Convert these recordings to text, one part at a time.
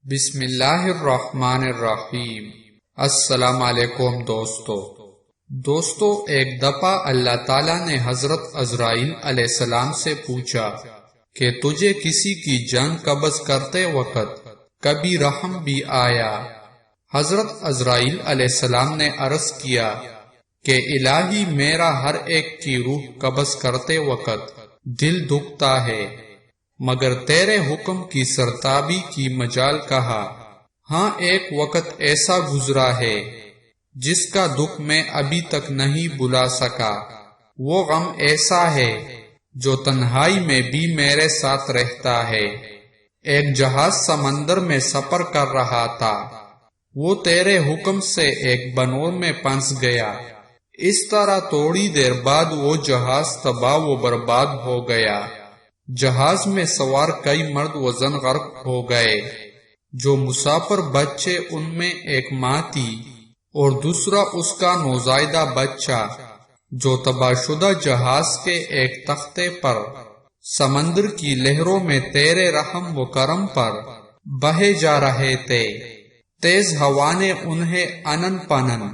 بسم اللہ الرحمن الرحیم۔ السلام علیکم دوستو ایک دفعہ اللہ تعالیٰ نے حضرت عزرائیل علیہ السلام سے پوچھا کہ تجھے کسی کی جان قبض کرتے وقت کبھی رحم بھی آیا؟ حضرت عزرائیل علیہ السلام نے عرض کیا کہ الہی میرا ہر ایک کی روح قبض کرتے وقت دل دکھتا ہے، مگر تیرے حکم کی سرتابی کی مجال کہا۔ ہاں ایک وقت ایسا گزرا ہے جس کا دکھ میں ابھی تک نہیں بھلا سکا۔ وہ غم ایسا ہے جو تنہائی میں بھی میرے ساتھ رہتا ہے۔ ایک جہاز سمندر میں سفر کر رہا تھا، وہ تیرے حکم سے ایک بنور میں پھنس گیا۔ اس طرح تھوڑی دیر بعد وہ جہاز تباہ و برباد ہو گیا۔ جہاز میں سوار کئی مرد و زن غرق ہو گئے۔ جو مسافر بچے ان میں ایک ماں تھی اور دوسرا اس کا نوزائیدہ بچہ، جو تباہ شدہ جہاز کے ایک تختے پر سمندر کی لہروں میں تیرے رحم و کرم پر بہے جا رہے تھے۔ تیز ہوا نے انہیں انن پنن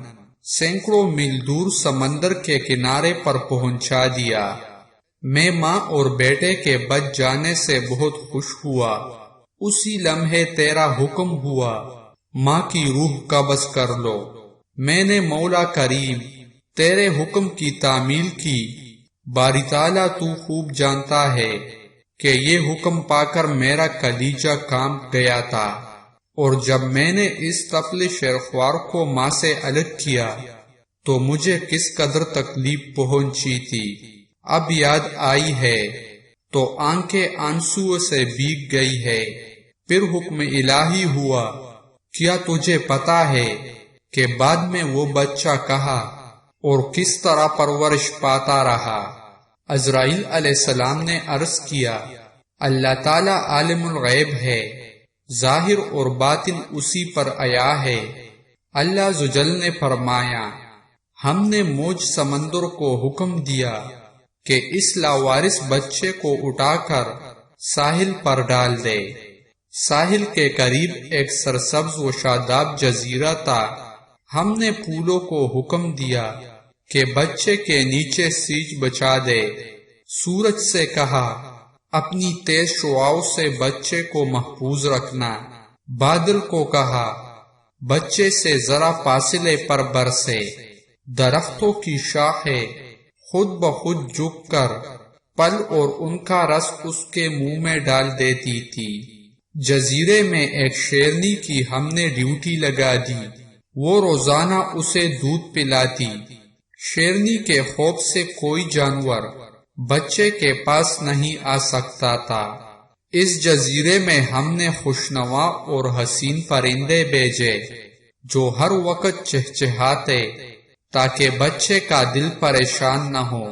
سینکڑوں میل دور سمندر کے کنارے پر پہنچا دیا۔ میں ماں اور بیٹے کے بچ جانے سے بہت خوش ہوا۔ اسی لمحے تیرا حکم ہوا، ماں کی روح قبض کر لو۔ میں نے مولا کریم تیرے حکم کی تعمیل کی۔ باری تعالیٰ تو خوب جانتا ہے کہ یہ حکم پا کر میرا کلیجہ کانپ گیا تھا، اور جب میں نے اس طفل شیرخوار کو ماں سے الگ کیا تو مجھے کس قدر تکلیف پہنچی تھی، اب یاد آئی ہے تو آنکھیں آنسو سے بھیگ گئی ہے۔ پھر حکم الہی ہوا۔ کیا تجھے پتا ہے کہ بعد میں وہ بچہ کہاں اور کس طرح پرورش پاتا رہا؟ عزرائیل علیہ السلام نے عرض کیا، اللہ تعالیٰ عالم الغیب ہے، ظاہر اور باطن اسی پر آیا ہے۔ اللہ ذوالجلال نے فرمایا، ہم نے موج سمندر کو حکم دیا کہ اس لاوارث بچے کو اٹھا کر ساحل پر ڈال دے۔ ساحل کے قریب ایک سرسبز و شاداب جزیرہ تھا۔ ہم نے پھولوں کو حکم دیا کہ بچے کے نیچے سیج بچا دے۔ سورج سے کہا، اپنی تیز شعاؤں سے بچے کو محفوظ رکھنا۔ بادل کو کہا، بچے سے ذرا فاصلے پر برسے۔ درختوں کی شاخیں خود بخود جھک کر پھل اور ان کا رس اس کے منہ میں ڈال دیتی تھی۔ جزیرے میں ایک شیرنی کی ہم نے ڈیوٹی لگا دی، وہ روزانہ اسے دودھ پلاتی۔ شیرنی کے خوف سے کوئی جانور بچے کے پاس نہیں آ سکتا تھا۔ اس جزیرے میں ہم نے خوشنوا اور حسین پرندے بھیجے جو ہر وقت چہچہاتے تاکہ بچے کا دل پریشان نہ ہو۔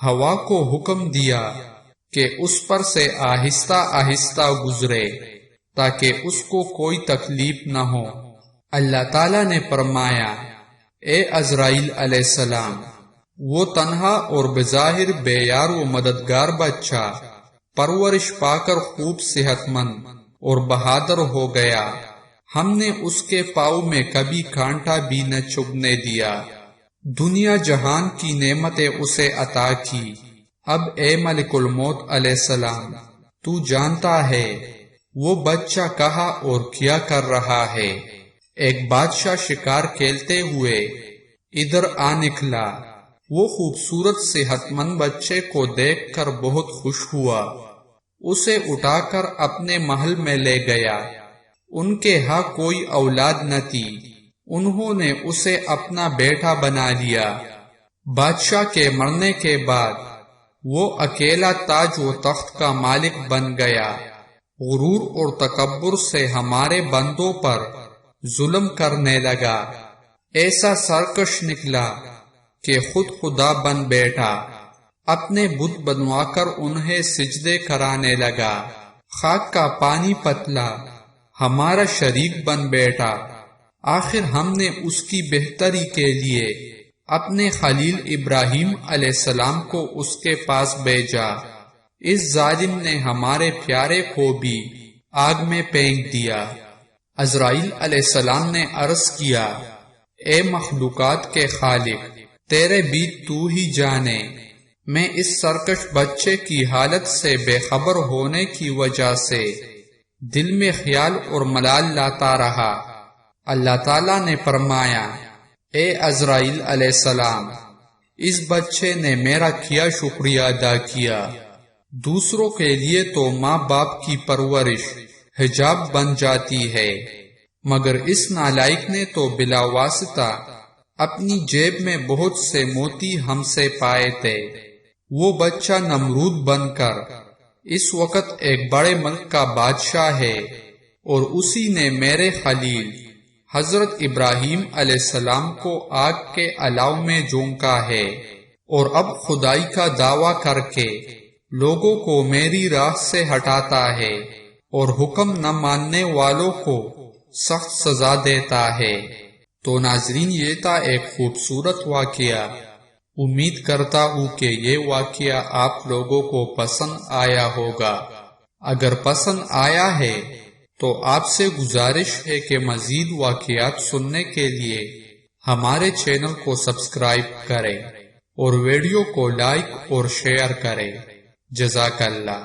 ہوا کو حکم دیا کہ اس پر سے آہستہ آہستہ گزرے تاکہ اس کو کوئی تکلیف نہ ہو۔ اللہ تعالیٰ نے فرمایا، اے عزرائیل علیہ السلام، وہ تنہا اور بظاہر بے یار و مددگار بچہ پرورش پا کر خوب صحت مند اور بہادر ہو گیا۔ ہم نے اس کے پاؤں میں کبھی کانٹا بھی نہ چبھنے دیا۔ دنیا جہان کی نعمتیں اسے عطا کی۔ اب اے ملک الموت علیہ السلام، تو جانتا ہے وہ بچہ کہاں اور کیا کر رہا ہے۔ ایک بادشاہ شکار کھیلتے ہوئے ادھر آ نکلا۔ وہ خوبصورت صحت مند بچے کو دیکھ کر بہت خوش ہوا۔ اسے اٹھا کر اپنے محل میں لے گیا۔ ان کے ہاں کوئی اولاد نہ تھی، انہوں نے اسے اپنا بیٹا بنا لیا۔ بادشاہ کے مرنے کے بعد وہ اکیلا تاج و تخت کا مالک بن گیا۔ غرور اور تکبر سے ہمارے بندوں پر ظلم کرنے لگا۔ ایسا سرکش نکلا کہ خود خدا بن بیٹھا۔ اپنے بت بنوا کر انہیں سجدے کرانے لگا۔ خاک کا پانی پتلا ہمارا شریک بن بیٹھا۔ آخر ہم نے اس کی بہتری کے لیے اپنے خلیل ابراہیم علیہ السلام کو اس کے پاس بھیجا۔ اس ظالم نے ہمارے پیارے کو بھی آگ میں پھینک دیا۔ عزرائیل علیہ السلام نے عرض کیا، اے مخلوقات کے خالق، تیرے بھی تو ہی جانے، میں اس سرکش بچے کی حالت سے بے خبر ہونے کی وجہ سے دل میں خیال اور ملال لاتا رہا۔ اللہ تعالیٰ نے فرمایا، اے عزرائیل علیہ السلام، اس بچے نے میرا کیا شکریہ ادا کیا۔ دوسروں کے لیے تو ماں باپ کی پرورش حجاب بن جاتی ہے، مگر اس نالائق نے تو بلا واسطہ اپنی جیب میں بہت سے موتی ہم سے پائے تھے۔ وہ بچہ نمرود بن کر اس وقت ایک بڑے ملک کا بادشاہ ہے، اور اسی نے میرے خلیل حضرت ابراہیم علیہ السلام کو آگ کے الاؤ میں جھونکا ہے، اور اب خدائی کا دعویٰ کر کے لوگوں کو میری راہ سے ہٹاتا ہے، اور حکم نہ ماننے والوں کو سخت سزا دیتا ہے۔ تو ناظرین، یہ تھا ایک خوبصورت واقعہ۔ امید کرتا ہوں کہ یہ واقعہ آپ لوگوں کو پسند آیا ہوگا۔ اگر پسند آیا ہے تو آپ سے گزارش ہے کہ مزید واقعات سننے کے لیے ہمارے چینل کو سبسکرائب کریں اور ویڈیو کو لائک اور شیئر کریں۔ جزاک اللہ۔